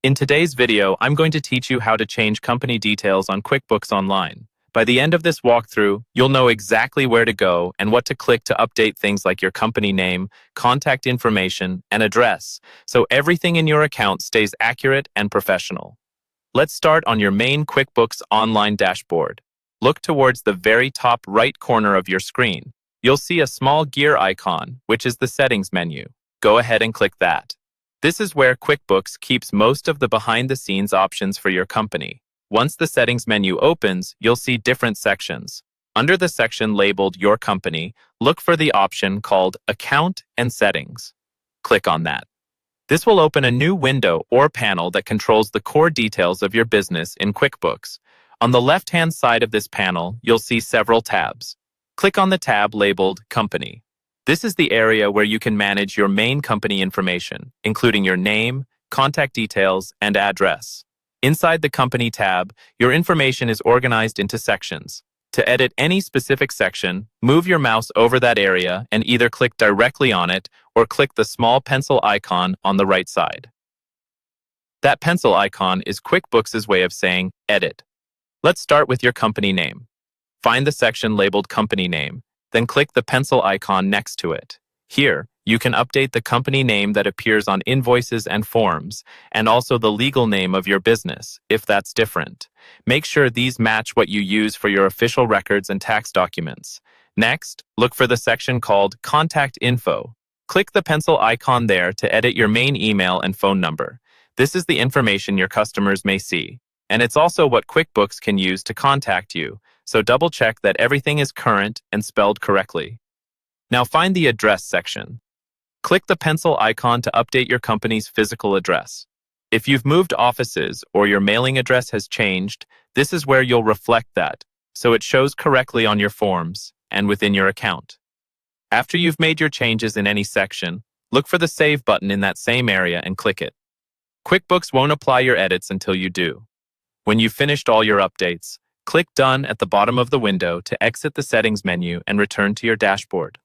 In today's video, I'm going to teach you how to change company details on QuickBooks Online. By the end of this walkthrough, you'll know exactly where to go and what to click to update things like your company name, contact information, and address, so everything in your account stays accurate and professional. Let's start on your main QuickBooks Online dashboard. Look towards the very top right corner of your screen. You'll see a small gear icon, which is the settings menu. Go ahead and click that. This is where QuickBooks keeps most of the behind-the-scenes options for your company. Once the settings menu opens, you'll see different sections. Under the section labeled Your Company, look for the option called Account and Settings. Click on that. This will open a new window or panel that controls the core details of your business in QuickBooks. On the left-hand side of this panel, you'll see several tabs. Click on the tab labeled Company. This is the area where you can manage your main company information, including your name, contact details, and address. Inside the Company tab, your information is organized into sections. To edit any specific section, move your mouse over that area and either click directly on it or click the small pencil icon on the right side. That pencil icon is QuickBooks' way of saying Edit. Let's start with your company name. Find the section labeled Company Name. Then click the pencil icon next to it. Here, you can update the company name that appears on invoices and forms, and also the legal name of your business, if that's different. Make sure these match what you use for your official records and tax documents. Next, look for the section called Contact Info. Click the pencil icon there to edit your main email and phone number. This is the information your customers may see, and it's also what QuickBooks can use to contact you. So double-check that everything is current and spelled correctly. Now find the Address section. Click the pencil icon to update your company's physical address. If you've moved offices or your mailing address has changed, this is where you'll reflect that, so it shows correctly on your forms and within your account. After you've made your changes in any section, look for the Save button in that same area and click it. QuickBooks won't apply your edits until you do. When you've finished all your updates, click Done at the bottom of the window to exit the settings menu and return to your dashboard.